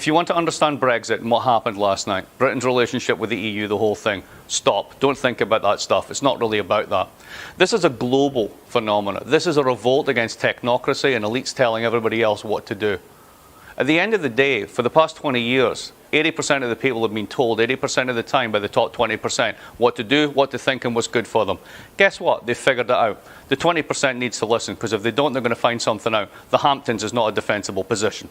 If you want to understand Brexit and what happened last night, Britain's relationship with the EU, the whole thing, stop. Don't think about that stuff. It's not really about that. This is a global phenomenon. This is a revolt against technocracy and elites telling everybody else what to do. At the end of the day, for the past 20 years, 80% of the people have been told 80% of the time by the top 20% what to do, what to think, and what's good for them. Guess what? They've figured it out. The 20% needs to listen, because if they don't, they're going to find something out. The Hamptons is not a defensible position.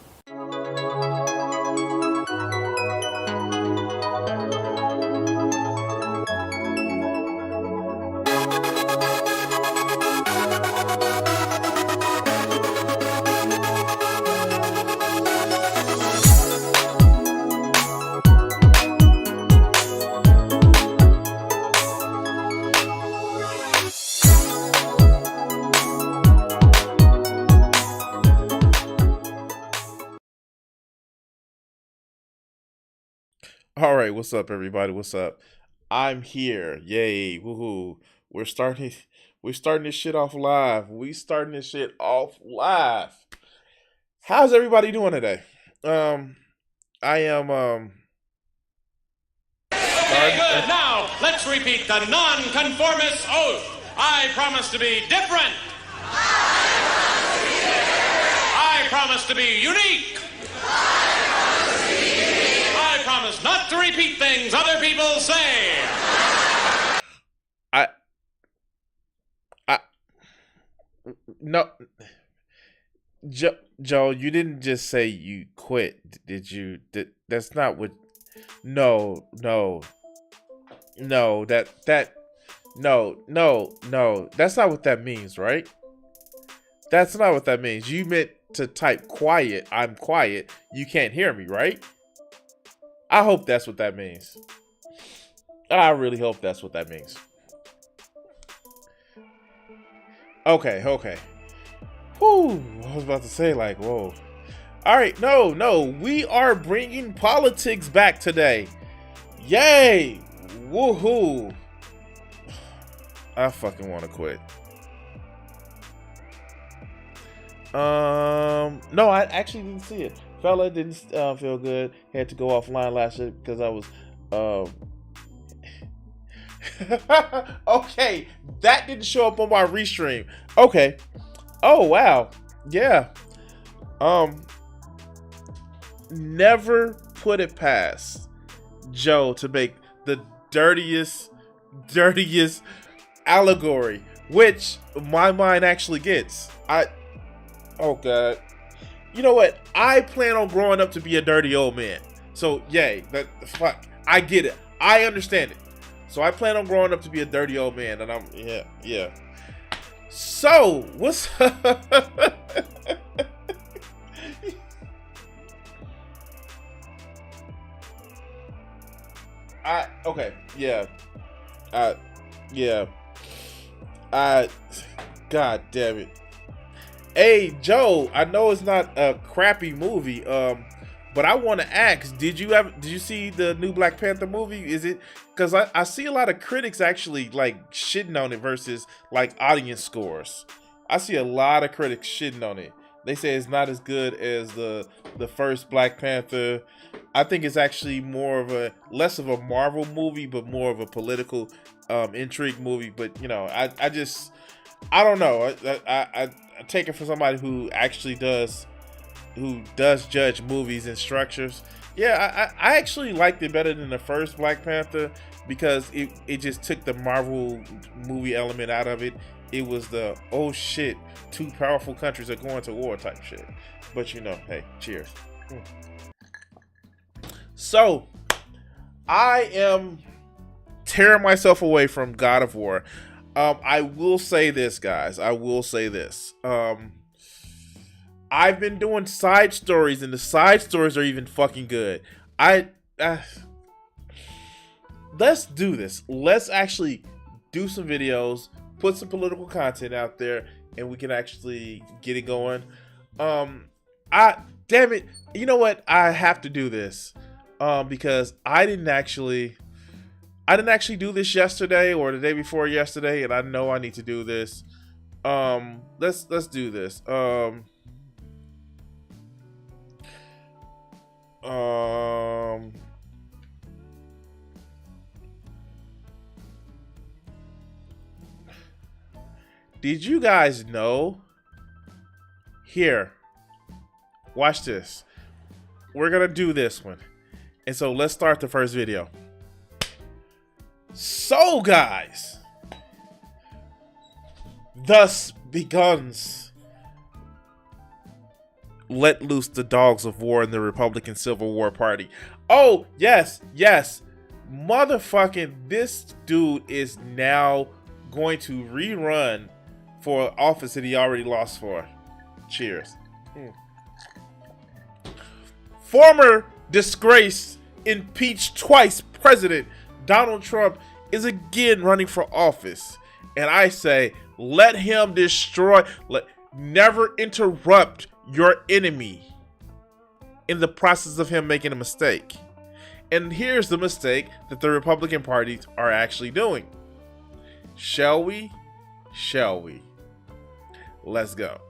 All right, what's up, everybody? What's up? I'm here. Yay! Woohoo! We're starting. We're starting this shit off live. How's everybody doing today? I am Okay, good. Now let's repeat the non-conformist oath. I promise to be different. I promise to be unique. I promise not to repeat things other people say. No, Joe, you didn't just say you quit, did you? That's not what. No, that's not what that means, right? That's not what that means. You meant to type quiet. I'm quiet. You can't hear me, right? I hope that's what that means. I really hope that's what that means. Okay. Whew, I was about to say, like, whoa. All right, no, we are bringing politics back today. Yay! Woohoo! I fucking want to quit. No, I actually didn't see it. Fella didn't feel good. Had to go offline last year because I was okay, that didn't show up on my restream. Okay. Oh wow. Yeah. Never put it past Joe to make the dirtiest allegory, which my mind actually gets. Oh god. You know what? I plan on growing up to be a dirty old man. So yay. Fuck. I get it. I understand it. So I plan on growing up to be a dirty old man, and yeah. So what's God damn it. Hey Joe, I know it's not a crappy movie, but I want to ask: Did you see the new Black Panther movie? Is it because I see a lot of critics actually like shitting on it versus like audience scores. I see a lot of critics shitting on it. They say it's not as good as the first Black Panther. I think it's actually less of a Marvel movie, but more of a political intrigue movie. But you know, I don't know. I take it for somebody who actually does judge movies and structures. Yeah, I actually liked it better than the first Black Panther because it just took the Marvel movie element out of it. It was the, oh shit, two powerful countries are going to war type shit. But you know, hey, cheers. So, I am tearing myself away from God of War. I will say this, guys. I've been doing side stories, and the side stories are even fucking good. Let's do this. Let's actually do some videos, put some political content out there, and we can actually get it going. Damn it. You know what? I have to do this. Because I didn't actually do this yesterday or the day before yesterday, and I know I need to do this. Let's do this. Did you guys know? Here, watch this. We're gonna do this one. And so let's start the first video. So guys, thus begins let loose the dogs of war in the Republican Civil War Party. Oh, yes, yes. Motherfucking this dude is now going to rerun for office that he already lost for. Cheers. Former disgraced, impeached twice president Donald Trump is again running for office. And I say, let him destroy, never interrupt your enemy in the process of him making a mistake. And here's the mistake that the Republican parties are actually doing. Shall we? Shall we? Let's go.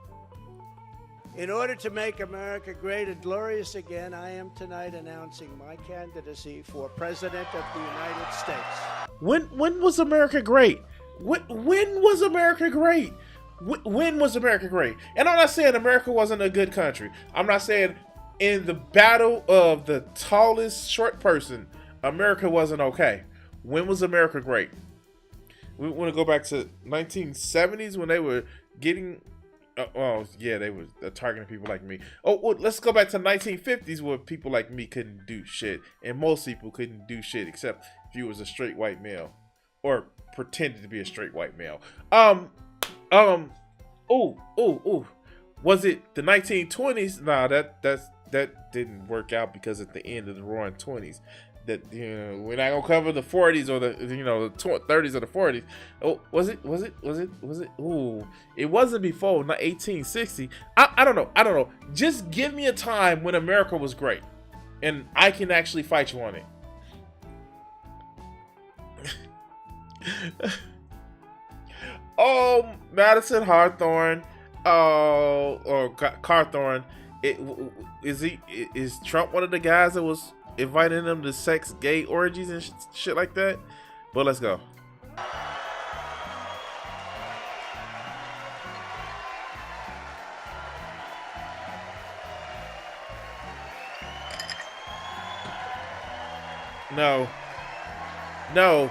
In order to make America great and glorious again, I am tonight announcing my candidacy for President of the United States. When was America great? When was America great? When was America great? And I'm not saying America wasn't a good country. I'm not saying in the battle of the tallest short person, America wasn't okay. When was America great? We want to go back to 1970s when they were getting... oh yeah, they were targeting people like me. Oh, well, let's go back to 1950s where people like me couldn't do shit, and most people couldn't do shit except if you was a straight white male or pretended to be a straight white male. Was it the 1920s? Nah, that didn't work out because at the end of the Roaring 20s. That, you know, we're not gonna cover the 40s or the, you know, the 30s or the 40s. Oh, was it? Ooh, it wasn't before, not 1860. I don't know. Just give me a time when America was great, and I can actually fight you on it. Oh, Madison Hawthorne, or Carthorne. Is Trump one of the guys that was inviting them to sex gay orgies and shit like that? But let's go. No.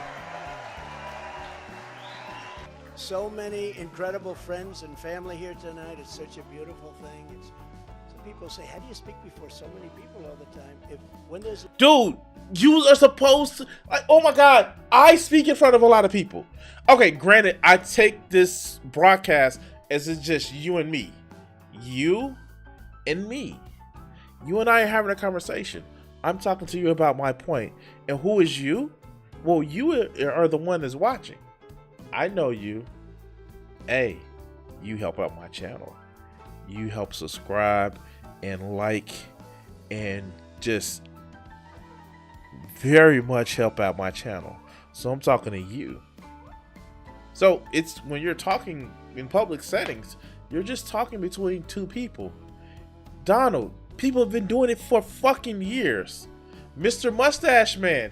So many incredible friends and family here tonight. It's such a beautiful thing. Some people say, how do you speak before so many people all the time? When there's Dude, you are supposed to, like, oh my God, I speak in front of a lot of people. Okay, granted, I take this broadcast as it's just you and me. You and me. You and I are having a conversation. I'm talking to you about my point. And who is you? Well, you are the one that's watching. I know you. Hey, you help out my channel. You help subscribe and like and just very much help out my channel. So I'm talking to you. So it's when you're talking in public settings, you're just talking between two people. Donald, people have been doing it for fucking years. Mr. Mustache Man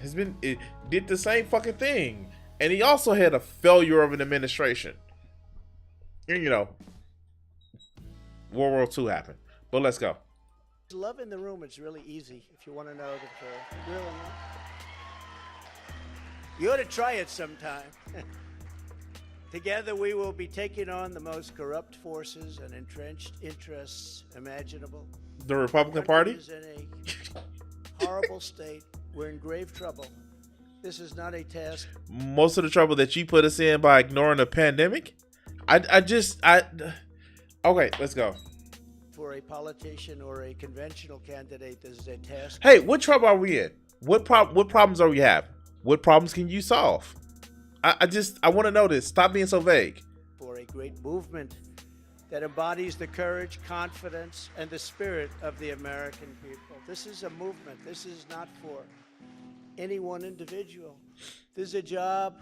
did the same fucking thing. And he also had a failure of an administration. And, you know, World War II happened. But let's go. love in the room, it's really easy if you want to know the really. You ought to try it sometime. Together we will be taking on the most corrupt forces and entrenched interests imaginable. The Republican Party is in a horrible state. We're in grave trouble. This is not a task. Most of the trouble that you put us in by ignoring the pandemic. Okay, let's go. For a politician or a conventional candidate, this is a task. Hey, what trouble are we in? What problems are we having? What problems can you solve? I want to know this. Stop being so vague. For a great movement that embodies the courage, confidence, and the spirit of the American people. This is a movement. This is not for any one individual. This is a job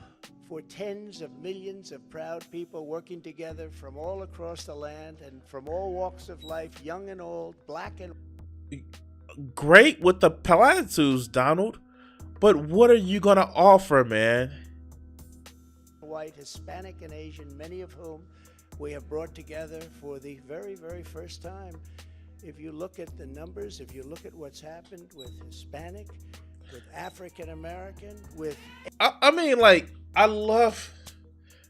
for tens of millions of proud people working together from all across the land and from all walks of life, young and old, black and... great with the platitudes, Donald, but what are you gonna offer, man? White, Hispanic, and Asian, many of whom we have brought together for the very, very first time. If you look at the numbers, if you look at what's happened with Hispanic, with African American, with... I mean, like, I love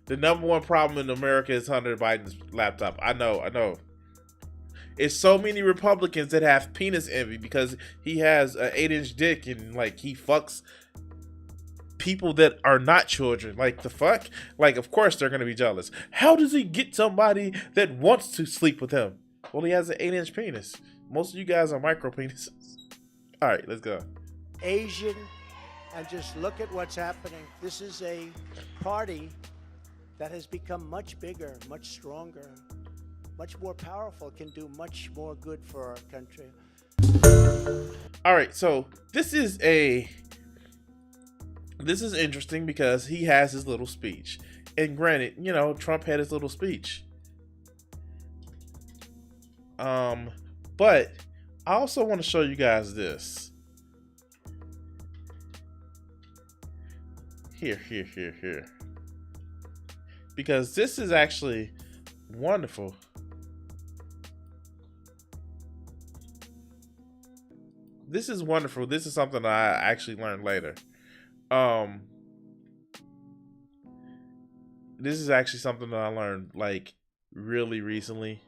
the number one problem in America is Hunter Biden's laptop. I know. It's so many Republicans that have penis envy because he has an 8-inch dick and, like, he fucks people that are not children. Like, the fuck? Like, of course they're going to be jealous. How does he get somebody that wants to sleep with him? Well, he has an 8-inch penis. Most of you guys are micro penises. All right, let's go. Asian, and just look at what's happening. This is a party that has become much bigger, much stronger, much more powerful, can do much more good for our country. All right, so this is interesting because he has his little speech. And granted, you know, Trump had his little speech. But I also want to show you guys this. Here. Because this is actually wonderful. This is wonderful. This is something that I actually learned later. This is actually something that I learned like really recently.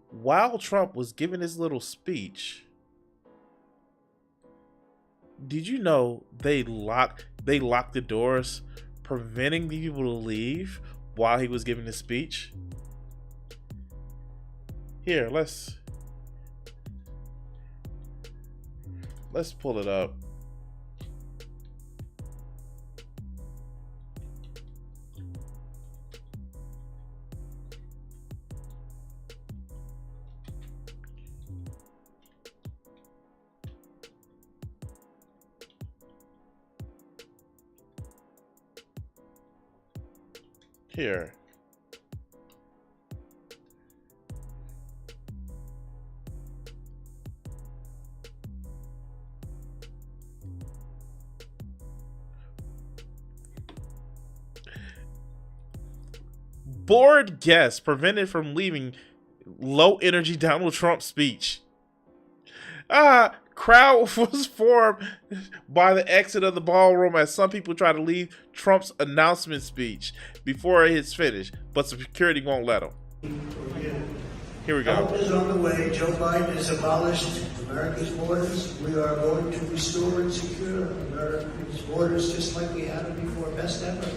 While Trump was giving his little speech, did you know they locked the doors, preventing the people to leave while he was giving his speech? Here, let's pull it up. Here. Bored guests prevented from leaving low energy Donald Trump speech. Crowd was formed by the exit of the ballroom as some people try to leave Trump's announcement speech before it's finished, but security won't let them. Here we go. Help is on the way. Joe Biden has abolished America's borders. We are going to restore and secure America's borders just like we had them before. Best ever.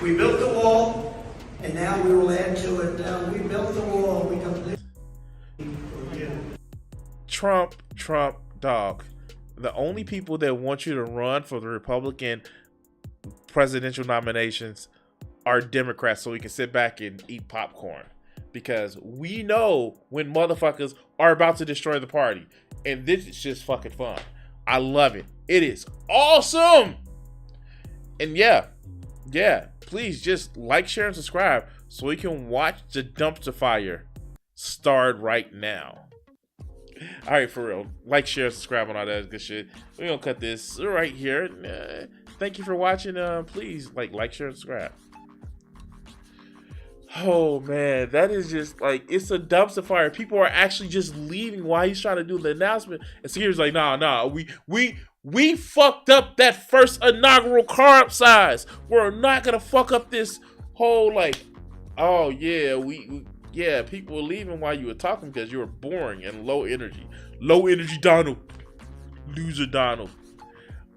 We built the wall, and now we will add to it. Now we built the wall. We completely... Trump, dog. The only people that want you to run for the Republican presidential nominations are Democrats, so we can sit back and eat popcorn. Because we know when motherfuckers are about to destroy the party. And this is just fucking fun. I love it. It is awesome. And yeah, please just like, share, and subscribe so we can watch the dumpster fire start right now. All right, for real. Like, share, subscribe, and all that good shit. We're gonna cut this right here. Thank you for watching. Please like, share, and subscribe. Oh man, that is just like, it's a dumpster fire. People are actually just leaving while he's trying to do the announcement. And so he's like, nah, we fucked up that first inaugural carb size. We're not gonna fuck up this whole like, oh yeah, yeah, people were leaving while you were talking because you were boring and low energy. Low energy Donald. Loser Donald.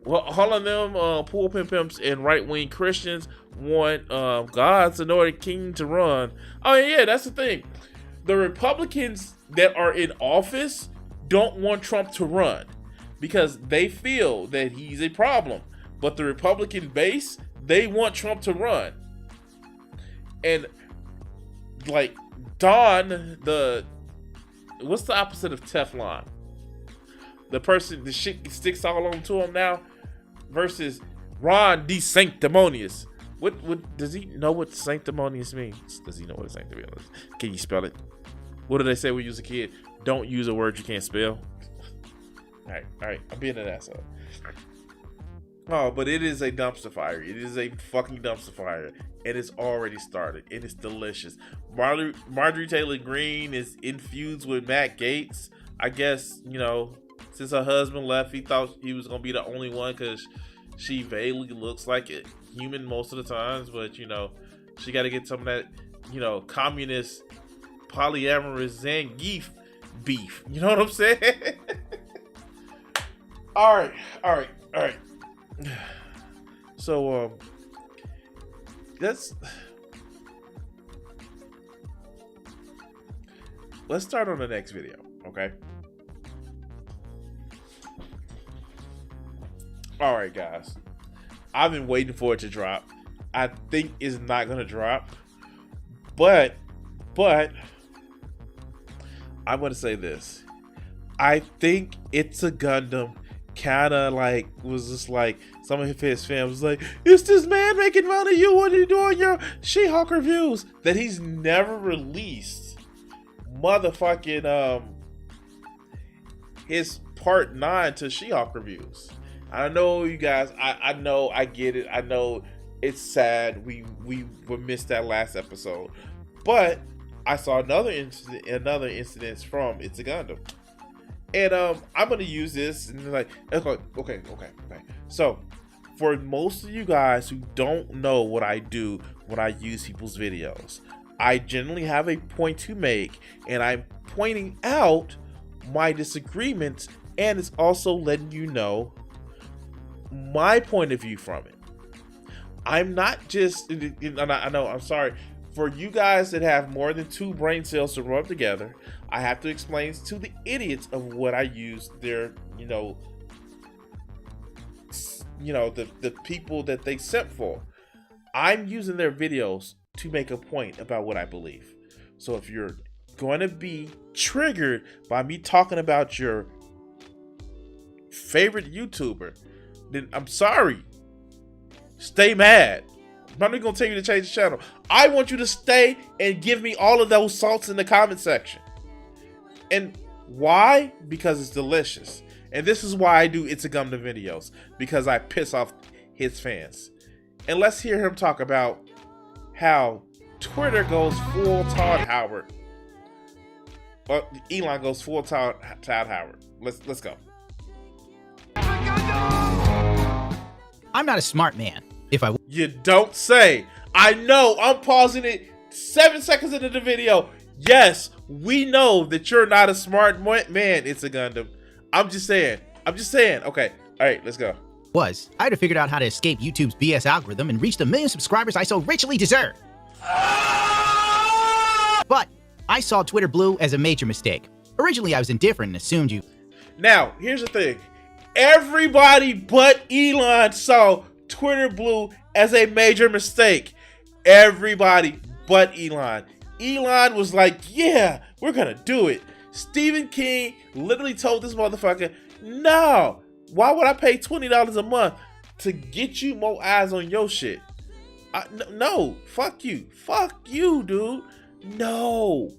Well, all of them pool pimps and right-wing Christians want God's anointed king to run. Oh yeah, that's the thing. The Republicans that are in office don't want Trump to run because they feel that he's a problem. But the Republican base, they want Trump to run. And like Don, what's the opposite of Teflon? The person, the shit sticks all on to him now, versus Ron DeSanctimonious. What does he know what sanctimonious means? Does he know what sanctimonious is? Can you spell it? What did they say when you was a kid? Don't use a word you can't spell. All right. I'm being an asshole. Oh, but it is a dumpster fire. It is a fucking dumpster fire. And it's already started. And it's delicious. Marjorie Taylor Greene is infused with Matt Gaetz. I guess, since her husband left, he thought he was going to be the only one because she vaguely looks like a human most of the times. But, she got to get some of that, communist, polyamorous Zangief beef. You know what I'm saying? All right. So, let's start on the next video, okay? All right, guys. I've been waiting for it to drop. I think it's not gonna drop, but I'm gonna say this. I think It's a Gundam kind of was just some of his fans was like, it's this man making fun of you when you're doing your She-Hulk reviews that he's never released motherfucking his part 9 to She-Hulk reviews. I know you guys, I know, I get it, I know it's sad we missed that last episode, but I saw another incident from It's a Gundam. And I'm gonna use this and okay. So, for most of you guys who don't know what I do when I use people's videos, I generally have a point to make, and I'm pointing out my disagreements, and it's also letting you know my point of view from it. I'm not just, I know, I'm sorry. For you guys that have more than 2 brain cells to rub together, I have to explain to the idiots of what I use their, the people that they sent for. I'm using their videos to make a point about what I believe. So if you're going to be triggered by me talking about your favorite YouTuber, then I'm sorry. Stay mad. I'm not going to tell you to change the channel. I want you to stay and give me all of those salts in the comment section. And why? Because it's delicious. And this is why I do It's a Gundam videos. Because I piss off his fans. And let's hear him talk about how Twitter goes full Todd Howard. Or Elon goes full Todd Howard. Let's go. I'm not a smart man. You don't say. I know. I'm pausing it 7 seconds into the video. Yes, we know that you're not a smart man. It's a Gundam. I'm just saying. Okay. All right, let's go. I had to figure out how to escape YouTube's BS algorithm and reach the 1 million subscribers I so richly deserve. But I saw Twitter Blue as a major mistake. Originally, I was indifferent and assumed you. Now, here's the thing. Everybody but Elon saw Twitter Blue as a major mistake. Everybody but Elon. Elon was like, yeah, we're gonna do it. Stephen King literally told this motherfucker, no, why would I pay $20 a month to get you more eyes on your shit? No, fuck you, dude. No,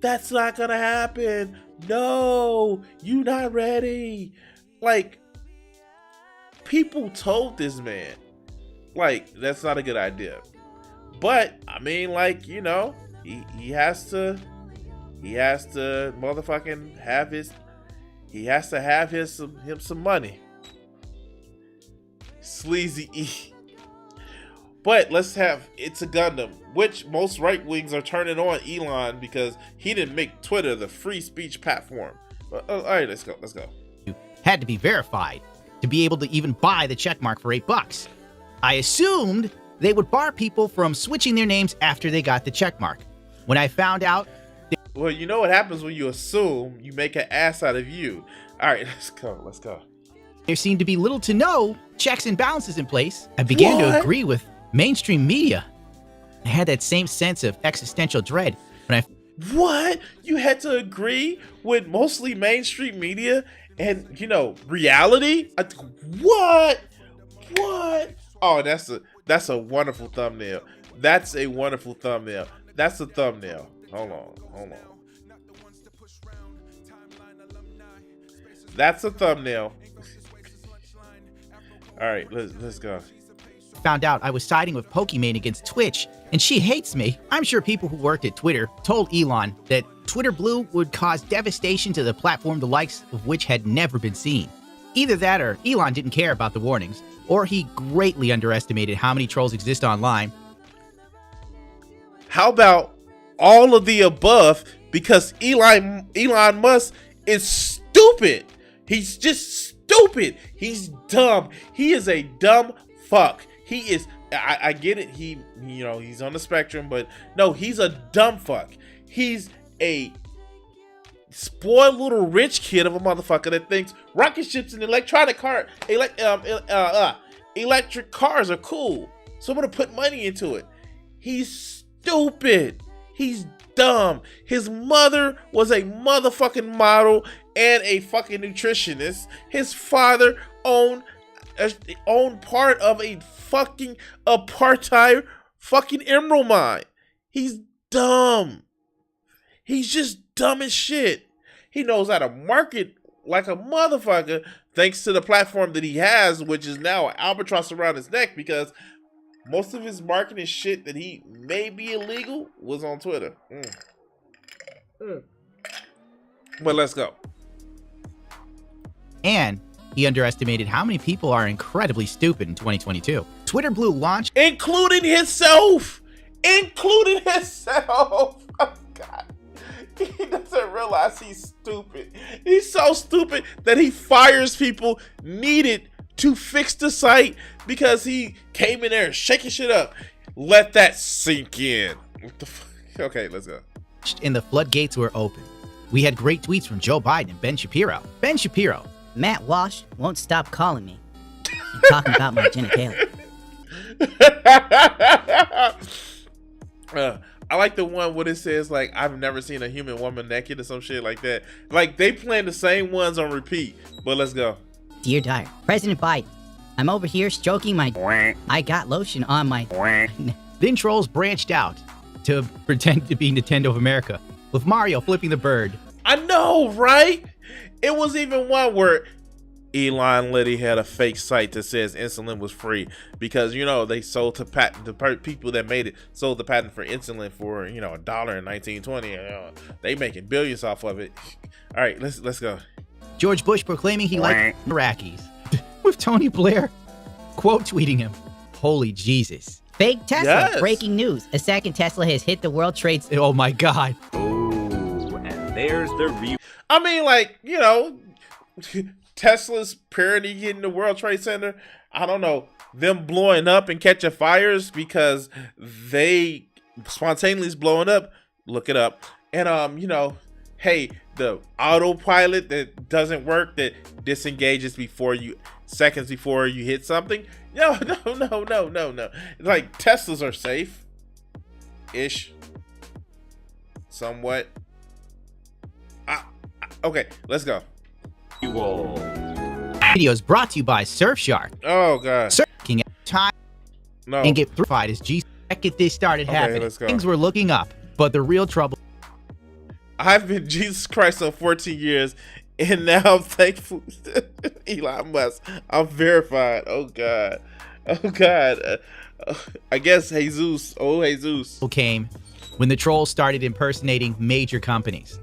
that's not gonna happen. No, you not ready. People told this man, that's not a good idea. But I mean, he has to motherfucking have him some money. Sleazy E. But let's have It's a Gundam, which most right wings are turning on Elon because he didn't make Twitter the free speech platform. All right, let's go. You had to be verified to be able to even buy the checkmark for $8. I assumed they would bar people from switching their names after they got the checkmark. When I found out... Well, you know what happens when you assume, you make an ass out of you. All right, let's go. There seemed to be little to no checks and balances in place. I began to agree with mainstream media. I had that same sense of existential dread when What? You had to agree with mostly mainstream media and, reality? What? Oh, that's That's a wonderful thumbnail. That's a wonderful thumbnail. That's a thumbnail. Hold on. That's a thumbnail. All right, let's go. Found out I was siding with Pokimane against Twitch, and she hates me. I'm sure people who worked at Twitter told Elon that Twitter Blue would cause devastation to the platform the likes of which had never been seen. Either that or Elon didn't care about the warnings, or he greatly underestimated how many trolls exist online. How about all of the above? Because Elon Musk is stupid. He's just stupid. He's dumb. He is a dumb fuck. He is. I get it. He's on the spectrum, but no, he's a dumb fuck. He's a spoiled little rich kid of a motherfucker that thinks rocket ships and electric cars are cool. So I'm gonna put money into it. He's stupid. He's dumb. His mother was a motherfucking model and a fucking nutritionist. His father owned part of a fucking apartheid fucking emerald mine. He's dumb. He's just dumb as shit. He knows how to market like a motherfucker thanks to the platform that he has, which is now an albatross around his neck because most of his marketing shit that he may be illegal was on Twitter. But let's go. And he underestimated how many people are incredibly stupid in 2022. Twitter Blue launched, Including himself. Oh, God. He doesn't realize he's stupid. He's so stupid that he fires people needed to fix the site because he came in there shaking shit up. Let that sink in. What the fuck? Okay, let's go. and the floodgates were open. We had great tweets from Joe Biden and Ben Shapiro. Ben Shapiro. Matt Walsh won't stop calling me. I'm talking about my genitalia. I like the one where it says, like, I've never seen a human woman naked or some shit like that. Like, they playing the same ones on repeat. But let's go. Dear Diary, President Biden, I'm over here stroking my I got lotion on my Then trolls branched out to pretend to be Nintendo of America, with Mario flipping the bird. I know, right? It was even one where Elon Liddy had a fake site that says insulin was free because, you know, they sold to patent, the people that made it sold the patent for insulin for, you know, $1 in 1920. They making billions off of it. All right, let's go. George Bush proclaiming he liked Iraqis, with Tony Blair quote tweeting him, "Holy Jesus." Fake Tesla, Yes. breaking news. A second Tesla has hit the World Trade Center. Oh my God. And there's the I mean, like, you know, Tesla's parody getting the World Trade Center. I don't know, them blowing up and catching fires because they spontaneously blowing up. Look it up. And, you know, hey, the autopilot that doesn't work, that disengages seconds before you hit something. No. Like, Teslas are safe. Ish. Somewhat. Okay, let's go. Videos brought to you by Surfshark. Oh, God. Surfing at time No. and get verified as G. Get this started Okay, happening. let's go. Things were looking up, but the real trouble. I've been Jesus Christ on 14 years, and now I'm thankful to Elon Musk. I'm verified. Oh, God. I guess Jesus. Oh, Jesus. Came when the trolls started impersonating major companies.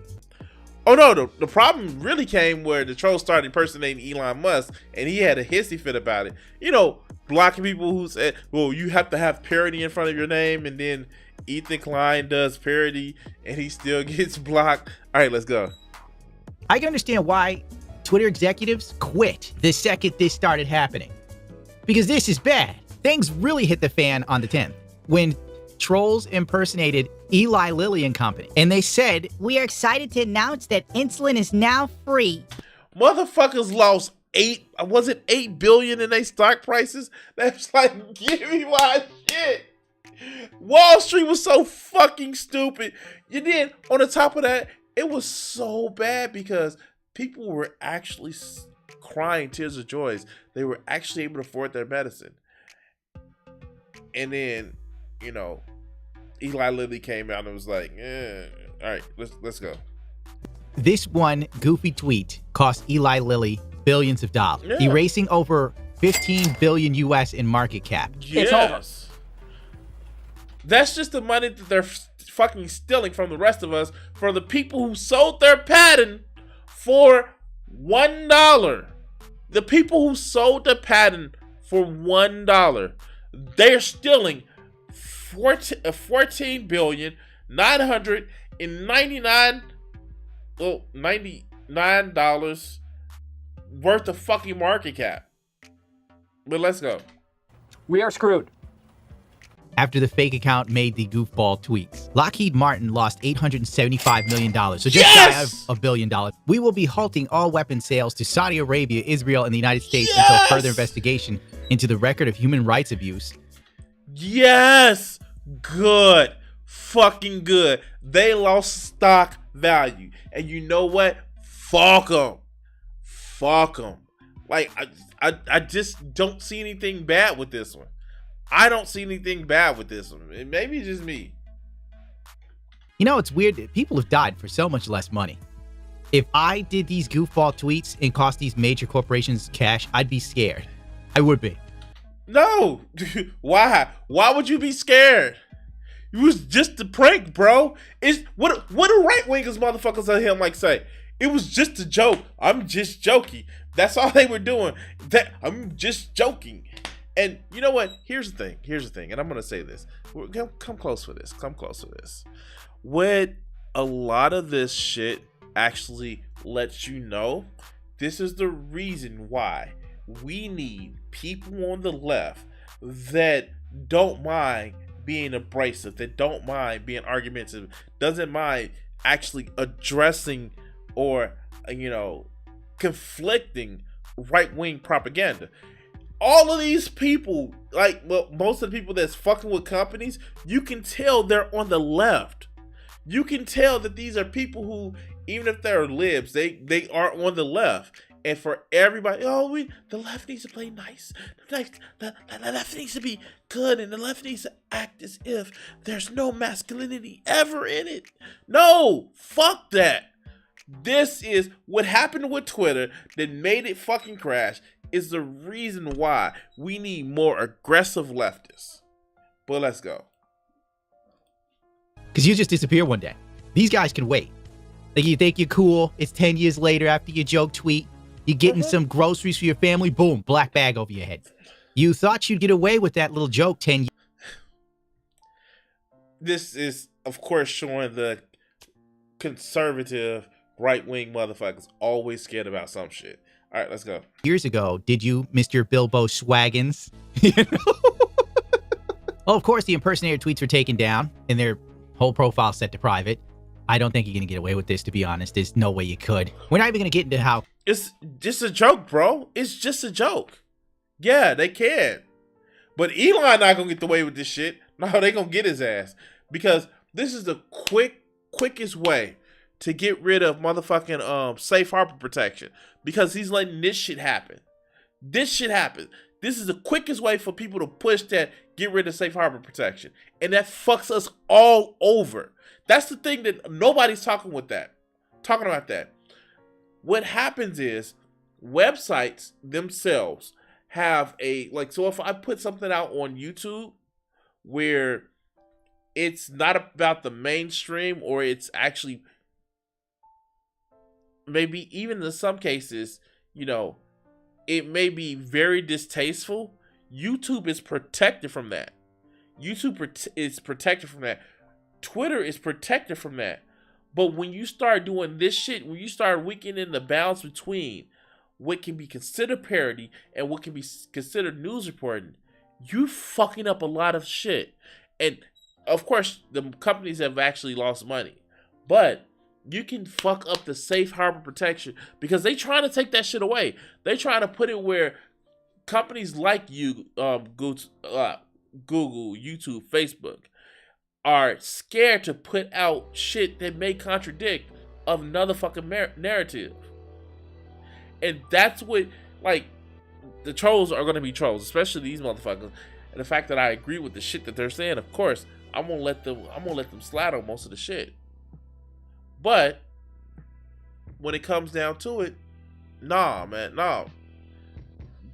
Oh, no. The problem really came where the troll started impersonating Elon Musk, and he had a hissy fit about it. You know, blocking people who said, well, you have to have parody in front of your name, and then Ethan Klein does parody, and he still gets blocked. All right, let's go. I can understand why Twitter executives quit the second this started happening. Because this is bad. Things really hit the fan on the 10th when trolls impersonated Eli Lilly and Company. And they said, We are excited to announce that insulin is now free. Motherfuckers lost $8 billion in their stock prices. That's like, give me my shit. Wall Street was so fucking stupid. You did. On the top of that, it was so bad because people were actually crying tears of joy. They were actually able to afford their medicine. And then, Eli Lilly came out and was like, all right, let's go. This one goofy tweet cost Eli Lilly billions of dollars, erasing over 15 billion US in market cap. Yes. It's over. That's just the money that they're fucking stealing from the rest of us for the people who sold their patent for $1. The people who sold the patent for $1, they're stealing $14 billion $99 worth of fucking market cap. But let's go. We are screwed. After the fake account made the goofball tweets, Lockheed Martin lost $875 million, so just shy of $1 billion. We will be halting all weapon sales to Saudi Arabia, Israel, and the United States until further investigation into the record of human rights abuse. Yes! Good. Fucking good. They lost stock value. And you know what? Fuck them. Fuck them. Like, I just don't see anything bad with this one. I don't see anything bad with this one. Maybe it's just me. It's weird. People have died for so much less money. If I did these goofball tweets and cost these major corporations cash, I'd be scared. I would be. No. Why? Why would you be scared? It was just a prank, bro. It's what do right-wingers motherfuckers on him say? It was just a joke. I'm just joking. That's all they were doing. I'm just joking. And you know what? Here's the thing. And I'm going to say this. Come close for this. What a lot of this shit actually lets you know, this is the reason why we need people on the left that don't mind being abrasive, that don't mind being argumentative, doesn't mind actually addressing or, conflicting right-wing propaganda. All of these people, most of the people that's fucking with companies, you can tell they're on the left. You can tell that these are people who, even if they're libs, they are on the left. And for everybody, the left needs to play nice. The left needs to be good, and the left needs to act as if there's no masculinity ever in it. No, fuck that. This is what happened with Twitter that made it fucking crash. Is the reason why we need more aggressive leftists. But let's go. Because you just disappear one day. These guys can wait. You think you're cool. It's 10 years later after your joke tweet. You're getting some groceries for your family. Boom, black bag over your head. You thought you'd get away with that little joke 10 years. This is, of course, showing the conservative right-wing motherfuckers always scared about some shit. All right, let's go. Years ago, did you, Mr. Bilbo Swaggins? Well, of course, the impersonator tweets were taken down and their whole profile set to private. I don't think you're going to get away with this, to be honest. There's no way you could. We're not even going to get into how... It's just a joke, bro. It's just a joke. Yeah, they can. But Elon not going to get away with this shit. No, they going to get his ass. Because this is the quickest way to get rid of motherfucking safe harbor protection, because he's letting this shit happen. This is the quickest way for people to push that, get rid of safe harbor protection. And that fucks us all over. That's the thing that nobody's talking about that. What happens is websites themselves have so if I put something out on YouTube where it's not about the mainstream, or it's actually maybe even in some cases, it may be very distasteful, YouTube is protected from that. Is protected from that. Twitter is protected from that. But when you start doing this shit, when you start weakening the balance between what can be considered parody and what can be considered news reporting, you fucking up a lot of shit. And of course, the companies have actually lost money. But you can fuck up the safe harbor protection because they trying to take that shit away. They trying to put it where companies like Google, YouTube, Facebook are scared to put out shit that may contradict another fucking narrative. And that's what, the trolls are going to be trolls, especially these motherfuckers. and the fact that I agree with the shit that they're saying, of course, I'm gonna let them slide on most of the shit. But when it comes down to it, nah, man, nah.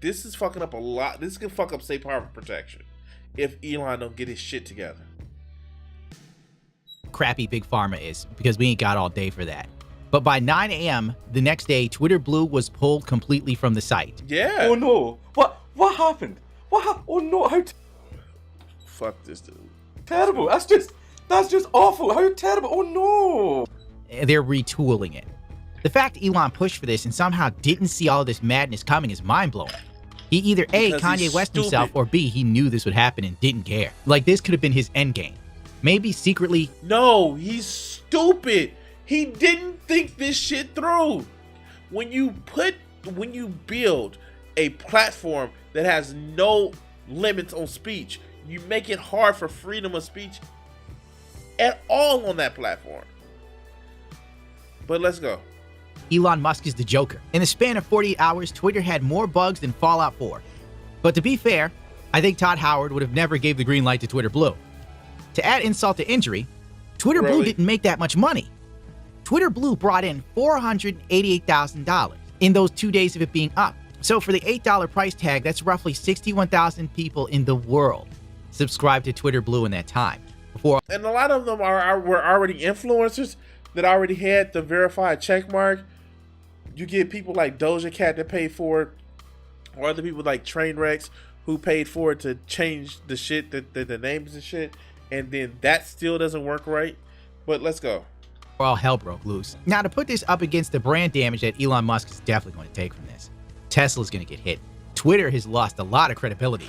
This is fucking up a lot. This can fuck up safe harbor protection if Elon don't get his shit together. Crappy Big Pharma is, because we ain't got all day for that. But by 9 a.m. the next day, Twitter Blue was pulled completely from the site. Yeah. Oh no! What happened? Oh no! How fuck this dude. Terrible! That's just awful! How terrible! Oh no! They're retooling it. The fact Elon pushed for this and somehow didn't see all of this madness coming is mind-blowing. He either A, Kanye West himself, or B, he knew this would happen and didn't care. Like, this could have been his endgame. Maybe secretly... No, he's stupid. He didn't think this shit through. When you build a platform that has no limits on speech, you make it hard for freedom of speech at all on that platform. But let's go. Elon Musk is the Joker. In the span of 48 hours, Twitter had more bugs than Fallout 4. But to be fair, I think Todd Howard would have never gave the green light to Twitter Blue. To add insult to injury, Twitter Blue didn't make that much money. Twitter Blue brought in $488,000 in those 2 days of it being up. So for the $8 price tag, that's roughly 61,000 people in the world subscribed to Twitter Blue in that time. And a lot of them were already influencers that already had the verified check mark. You get people like Doja Cat that paid for it, or other people like Trainwrecks who paid for it to change the shit, the names and shit, and then that still doesn't work right. But let's go. All hell broke loose. Now, to put this up against the brand damage that Elon Musk is definitely going to take from this, Tesla's going to get hit. Twitter has lost a lot of credibility.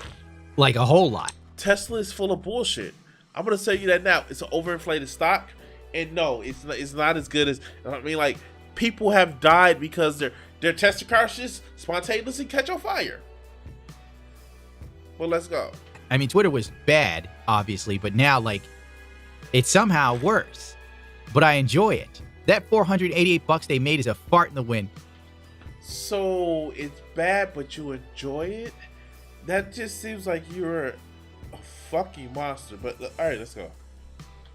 Like, a whole lot. Tesla is full of bullshit. I'm going to tell you that now. It's an overinflated stock. And no, it's not as good as, I mean, like, people have died because their tester cars just spontaneously catch on fire. Well, let's go. I mean, Twitter was bad, obviously, but now, like, it's somehow worse. But I enjoy it. That $488 they made is a fart in the wind. So it's bad, but you enjoy it? That just seems like you're a fucking monster. But all right, let's go.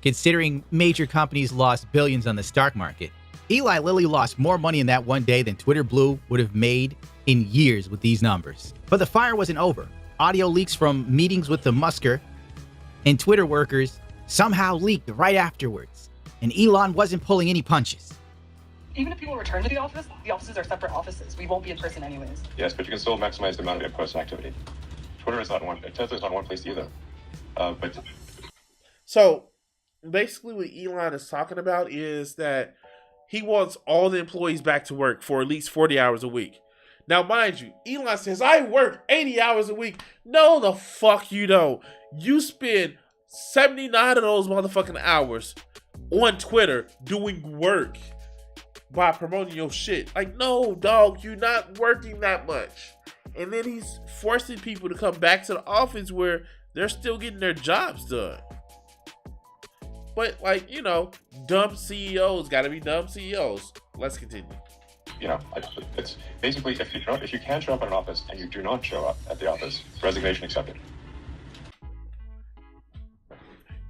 Considering major companies lost billions on the stock market, Eli Lilly lost more money in that one day than Twitter Blue would have made in years with these numbers. But the fire wasn't over. Audio leaks from meetings with the Musker and Twitter workers somehow leaked right afterwards, and Elon wasn't pulling any punches. Even if people return to the offices are separate offices. We won't be in person anyways. Yes, but you can still maximize the amount of in-person activity. Twitter is not one. Tesla is not one place either. So basically, what Elon is talking about is that he wants all the employees back to work for at least 40 hours a week. Now, mind you, Elon says, I work 80 hours a week. No, the fuck you don't. You spend 79 of those motherfucking hours on Twitter doing work by promoting your shit. Like, no, dog, you're not working that much. And then he's forcing people to come back to the office where they're still getting their jobs done. But, like, you know, dumb CEOs gotta be dumb CEOs. Let's continue. You know, it's basically if you can't show up at an office and you do not show up at the office, resignation accepted.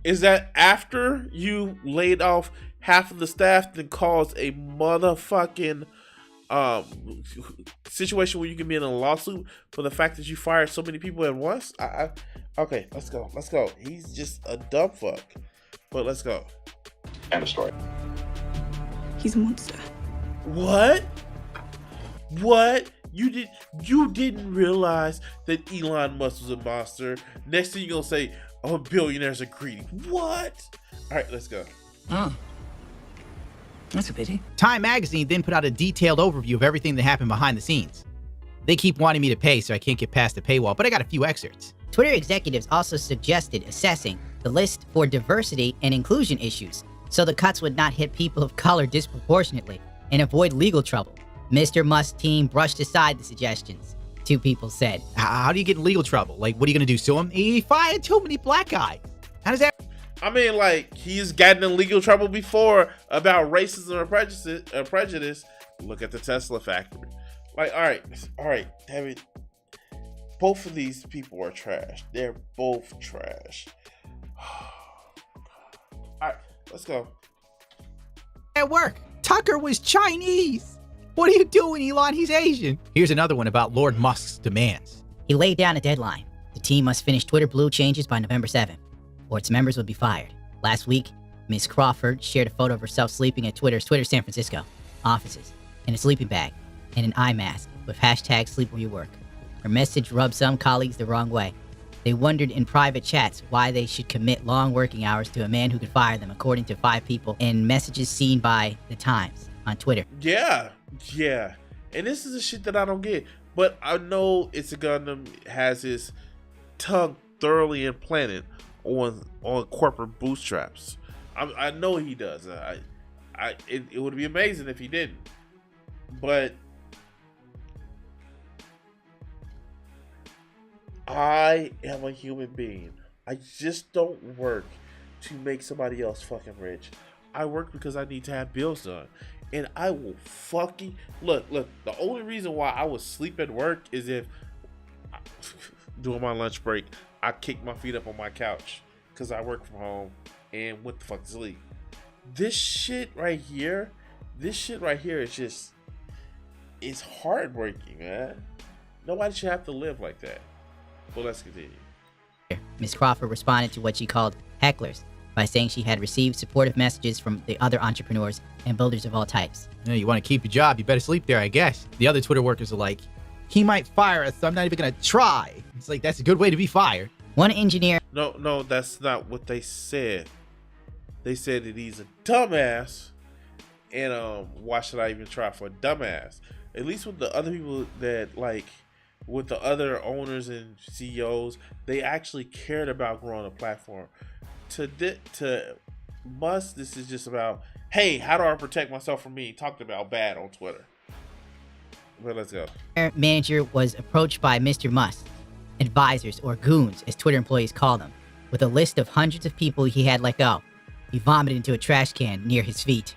Is that after you laid off half of the staff that caused a motherfucking situation where you can be in a lawsuit for the fact that you fired so many people at once? Okay, let's go. He's just a dumb fuck. But let's go. End of story. He's a monster. What? You didn't realize that Elon Musk was a monster. Next thing you're gonna say, oh, billionaires are greedy. What? All right, let's go. Oh. That's a pity. Time magazine then put out a detailed overview of everything that happened behind the scenes. They keep wanting me to pay, so I can't get past the paywall, but I got a few excerpts. Twitter executives also suggested assessing the list for diversity and inclusion issues, so the cuts would not hit people of color disproportionately and avoid legal trouble. Mr. Musk's team brushed aside the suggestions, 2 people said. How do you get in legal trouble? Like, what are you going to do, sue him? He fired too many black guys. How does that... I mean, like, he's gotten in legal trouble before about racism or prejudice. Look at the Tesla factory. Like, all right, David. both of these people are trash. They're both trash. All right, let's go. At work, Tucker was Chinese. What are you doing, Elon? He's Asian. Here's another one about Lord Musk's demands. He laid down a deadline. The team must finish Twitter Blue changes by November 7th, or its members would be fired. Last week, Ms. Crawford shared a photo of herself sleeping at Twitter San Francisco offices in a sleeping bag and an eye mask with hashtag sleep where you work. Her message rubbed some colleagues the wrong way. They wondered in private chats why they should commit long working hours to a man who could fire them, according to 5 people in messages seen by The Times on Twitter. Yeah. And this is the shit that I don't get. But I know It's a Gundam has his tongue thoroughly implanted on corporate bootstraps. I know he does. It would be amazing if he didn't. But I am a human being. I just don't work to make somebody else fucking rich. I work because I need to have bills done. And I will fucking... Look, the only reason why I would sleep at work is if... during my lunch break, I kick my feet up on my couch. Because I work from home and went the fuck to sleep. This shit right here is just... It's heartbreaking, man. Nobody should have to live like that. Well, let's continue. Ms. Crawford responded to what she called hecklers by saying she had received supportive messages from the other entrepreneurs and builders of all types. You want to keep your job, you better sleep there, I guess. The other Twitter workers are like, he might fire us, so I'm not even going to try. It's like, that's a good way to be fired. One engineer... No, that's not what they said. They said that he's a dumbass, and why should I even try for a dumbass? At least with the other people that, like, with the other owners and CEOs, they actually cared about growing a platform. To Musk, this is just about, hey, how do I protect myself from being talked about bad on Twitter? But let's go. Manager was approached by Mr. Musk, advisors, or goons, as Twitter employees call them, with a list of hundreds of people he had let go. He vomited into a trash can near his feet.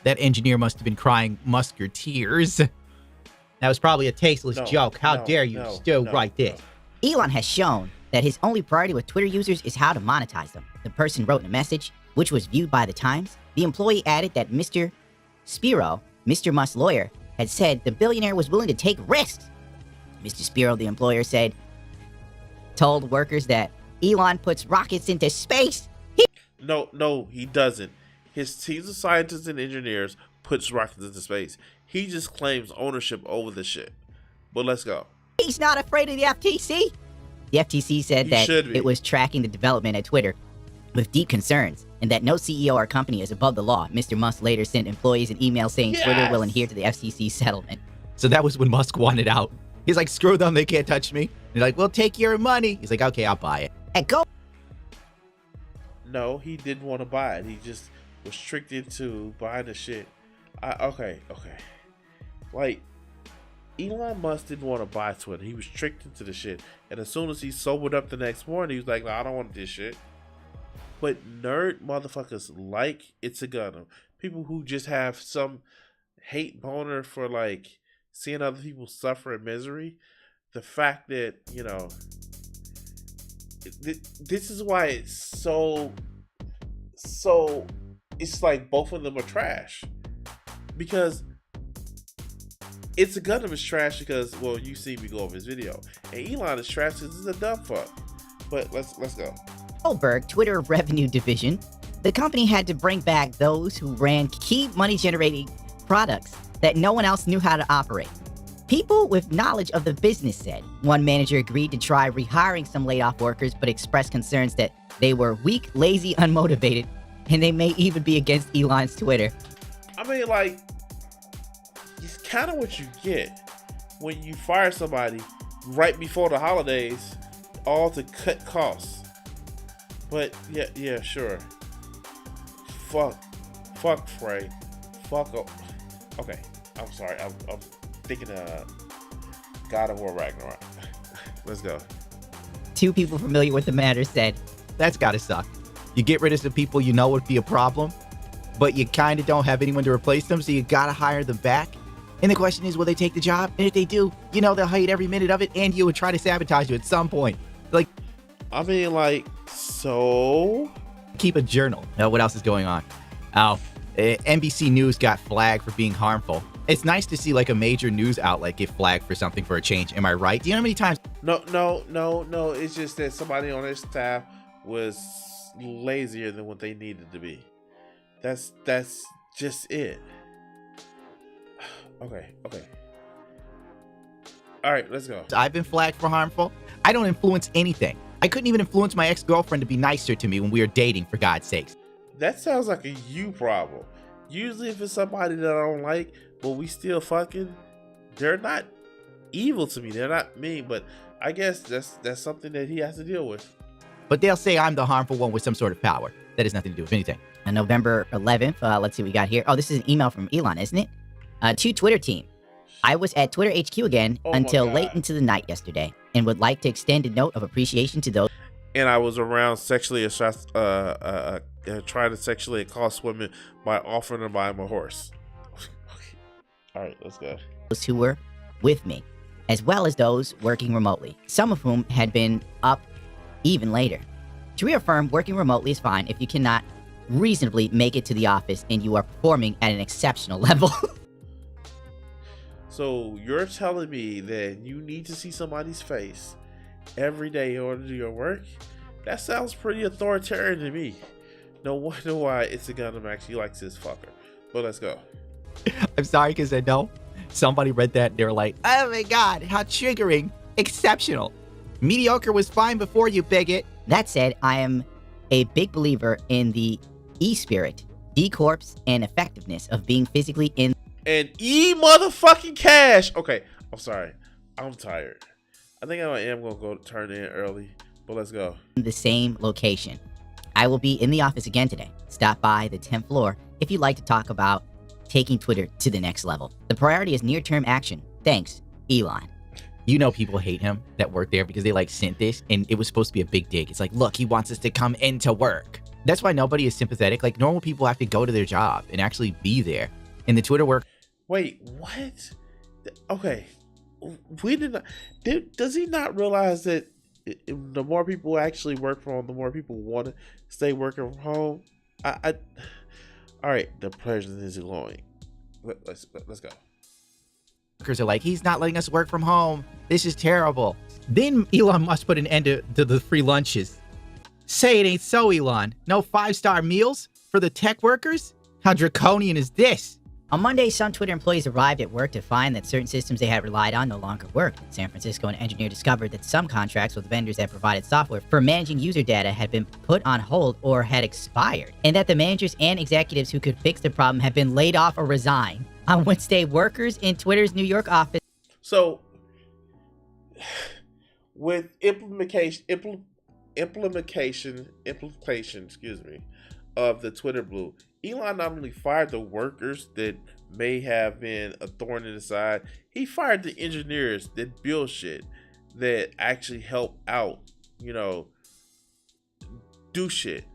That engineer must have been crying Musker tears. That was probably a tasteless joke. How dare you still write this? Elon has shown that his only priority with Twitter users is how to monetize them. The person wrote in a message, which was viewed by The Times. The employee added that Mr. Spiro, Mr. Musk's lawyer, had said the billionaire was willing to take risks. Mr. Spiro, the employer, told workers that Elon puts rockets into space. No, he doesn't. His teams of scientists and engineers puts rockets into space. He just claims ownership over the shit. But let's go. He's not afraid of the FTC. The FTC said that it was tracking the development at Twitter with deep concerns, and that no CEO or company is above the law. Mr. Musk later sent employees an email saying Twitter will adhere to the FCC settlement. So that was when Musk wanted out. He's like, screw them, they can't touch me. They're like, we'll take your money. He's like, okay, I'll buy it. And go. No, he didn't want to buy it. He just restricted to buying the shit. Okay. Like, Elon Musk didn't want to buy Twitter. He was tricked into the shit. And as soon as he sobered up the next morning, he was like, no, I don't want this shit. But nerd motherfuckers like It's a Gundam. People who just have some hate boner for, like, seeing other people suffer in misery. The fact that, you know, this is why it's so it's like both of them are trash. Because It's a Gundam is trash because, well, you see me go over his video. And Elon is trash because he's a dumb fuck. But let's go. Goldberg, Twitter revenue division, the company had to bring back those who ran key money-generating products that no one else knew how to operate. People with knowledge of the business said. One manager agreed to try rehiring some laid-off workers, but expressed concerns that they were weak, lazy, unmotivated, and they may even be against Elon's Twitter. I mean, like, it's kind of what you get when you fire somebody right before the holidays, all to cut costs. But yeah, sure. Fuck, Frey. Fuck up. Okay, I'm sorry. I'm thinking God of War Ragnarok. Let's go. 2 people familiar with the matter said, that's gotta suck. You get rid of the people you know would be a problem, but you kind of don't have anyone to replace them, so you gotta hire them back. And the question is, will they take the job? And if they do, you know, they'll hate every minute of it, and you would try to sabotage you at some point. Like, I mean, like, so keep a journal. What else is going on? NBC News got flagged for being harmful. It's nice to see like a major news outlet get flagged for something for a change. Am I right? Do you know how many times? No. It's just that somebody on their staff was lazier than what they needed to be. That's just it. Okay. All right, let's go. I've been flagged for harmful. I don't influence anything. I couldn't even influence my ex-girlfriend to be nicer to me when we were dating, for God's sakes. That sounds like a you problem. Usually if it's somebody that I don't like, but we still fucking, they're not evil to me. They're not mean, but I guess that's something that he has to deal with. But they'll say I'm the harmful one with some sort of power. That has nothing to do with anything. On November 11th, let's see what we got here. Oh, this is an email from Elon, isn't it? To Twitter team. I was at Twitter HQ again until late into the night yesterday and would like to extend a note of appreciation to those. And I was around sexually trying to sexually accost women by offering to buy them a horse. All right, let's go. Those who were with me, as well as those working remotely, some of whom had been up even later. To reaffirm, working remotely is fine if you cannot reasonably make it to the office and you are performing at an exceptional level. So you're telling me that you need to see somebody's face every day in order to do your work? That sounds pretty authoritarian to me. No wonder why It's a Gundam actually likes this fucker. But let's go. I'm sorry, because I know somebody read that and they were like, oh my God, how triggering. Exceptional. Mediocre was fine before you, bigot. That said, I am a big believer in the E-spirit, D-corps, and effectiveness of being physically in and motherfucking cash. Okay, I'm sorry. I'm tired. I think I am going to go turn in early, but let's go. The same location. I will be in the office again today. Stop by the 10th floor if you'd like to talk about taking Twitter to the next level. The priority is near-term action. Thanks, Elon. You know people hate him that work there because they like sent this and it was supposed to be a big dig. It's like, look, he wants us to come into work. That's why nobody is sympathetic. Like normal people have to go to their job and actually be there. And the Twitter work. Wait, what? Okay. We did not. Does he not realize that the more people actually work from home, the more people want to stay working from home? All right, the president is glowing. Let's go. Workers are like, he's not letting us work from home. This is terrible. Then Elon Musk put an end to the free lunches. Say it ain't so, Elon. No 5-star meals for the tech workers? How draconian is this? On Monday, some Twitter employees arrived at work to find that certain systems they had relied on no longer worked. In San Francisco, an engineer discovered that some contracts with vendors that provided software for managing user data had been put on hold or had expired, and that the managers and executives who could fix the problem had been laid off or resigned. On Wednesday, workers in Twitter's New York office. So, with implementation, of the Twitter Blue, Elon not only fired the workers that may have been a thorn in the side, he fired the engineers that build shit that actually help out, do shit.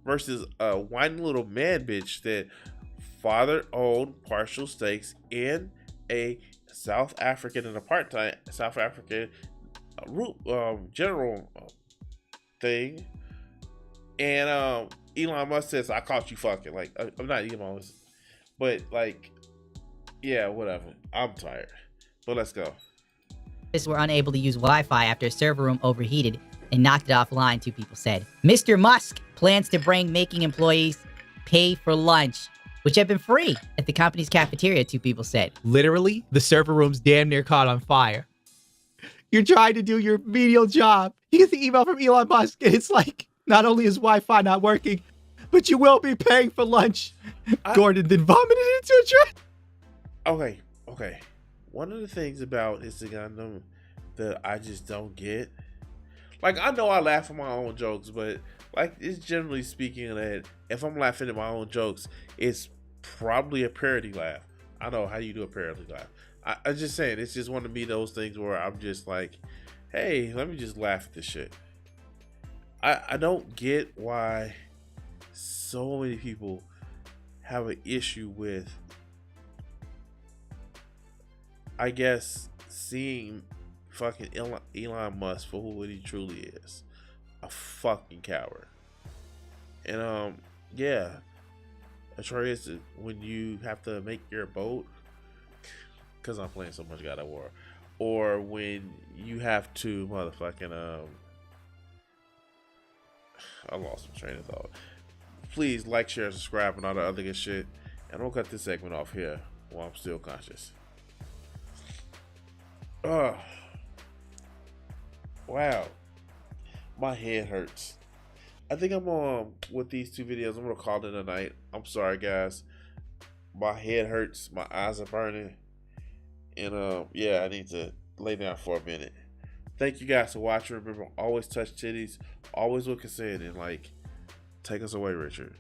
Versus a whiny little man bitch that father owned partial stakes in a South African and a part-time South African general thing. And Elon Musk says, I caught you fucking. Like, I'm not Elon Musk. But, like, yeah, whatever. I'm tired. But let's go. Were unable to use Wi-Fi after a server room overheated and knocked it offline, two people said. Mr. Musk plans to bring making employees pay for lunch, which had been free at the company's cafeteria, two people said. Literally, the server room's damn near caught on fire. You're trying to do your menial job. You get the email from Elon Musk, and it's like, not only is Wi-Fi not working, but you will be paying for lunch. Gordon then vomited into a trash. Okay. One of the things about It's a Gundam that I just don't get, like, I know I laugh at my own jokes, but like, it's generally speaking that if I'm laughing at my own jokes, it's probably a parody laugh. I know how you do a parody laugh. I'm just saying, it's just one of me those things where I'm just like, hey, let me just laugh at this shit. I don't get why so many people have an issue with I guess seeing fucking Elon Musk for who he truly is, a fucking coward. And yeah, Atreus, when you have to make your boat, because I'm playing so much God of War, or when you have to motherfucking I lost my train of thought. Please like, share, subscribe, and all the other good shit. And I'm gonna cut this segment off here while I'm still conscious. Wow, my head hurts. I think I'm with these two videos. I'm gonna call it a night. I'm sorry, guys. My head hurts. My eyes are burning. And yeah, I need to lay down for a minute. Thank you guys for watching. Remember, always touch titties. Always with consent. And like, take us away, Richard.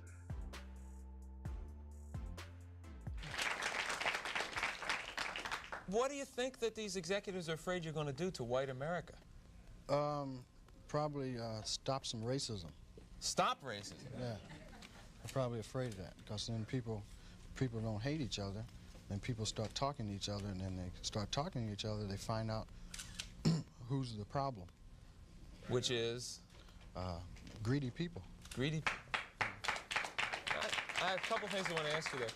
What do you think that these executives are afraid you're going to do to white America? Probably stop some racism. Stop racism? Yeah, they're probably afraid of that because then people don't hate each other, and people start talking to each other, and then they start talking to each other, they find out who's the problem. Which is? Greedy people. Greedy people. I have a couple things I want to ask you there.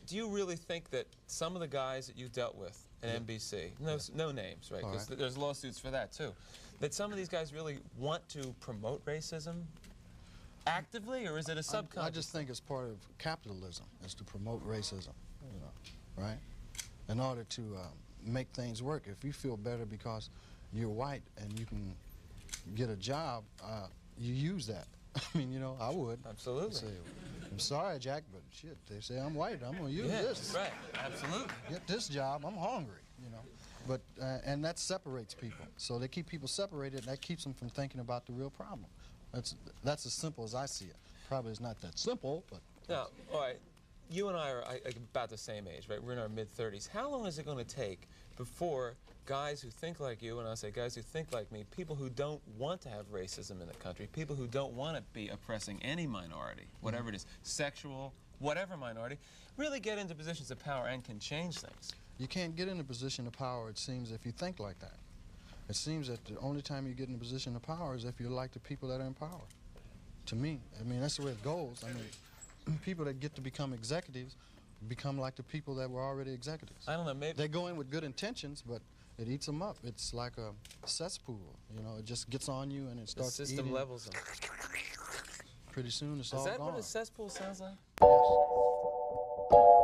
Do you really think that some of the guys that you dealt with at NBC, no names, right? Because there's lawsuits for that too, that some of these guys really want to promote racism actively, or is it a subconscious? I just think it's part of capitalism, is to promote racism, you know, right? In order to make things work. If you feel better because you're white and you can get a job, you use that. I mean, you know, I would. Absolutely. Say, I'm sorry, Jack, but shit, they say I'm white. I'm going to use this. Right, absolutely. Get this job. I'm hungry, you know. But, and that separates people. So they keep people separated, and that keeps them from thinking about the real problem. That's as simple as I see it. Probably it's not that simple, but... Now, all right, you and I are about the same age, right? We're in our mid-30s. How long is it going to take before guys who think like you, and I say guys who think like me, people who don't want to have racism in the country, people who don't want to be oppressing any minority, whatever it is, sexual, whatever minority, really get into positions of power and can change things? You can't get in a position of power, it seems, if you think like that. It seems that the only time you get in a position of power is if you're like the people that are in power. To me, I mean, that's the way it goes. I mean, people that get to become executives become like the people that were already executives. I don't know, maybe... They go in with good intentions, but it eats them up. It's like a cesspool, you know, it just gets on you and it starts eating. The system levels them. Pretty soon it's all gone. Is that what a cesspool sounds like? Yes.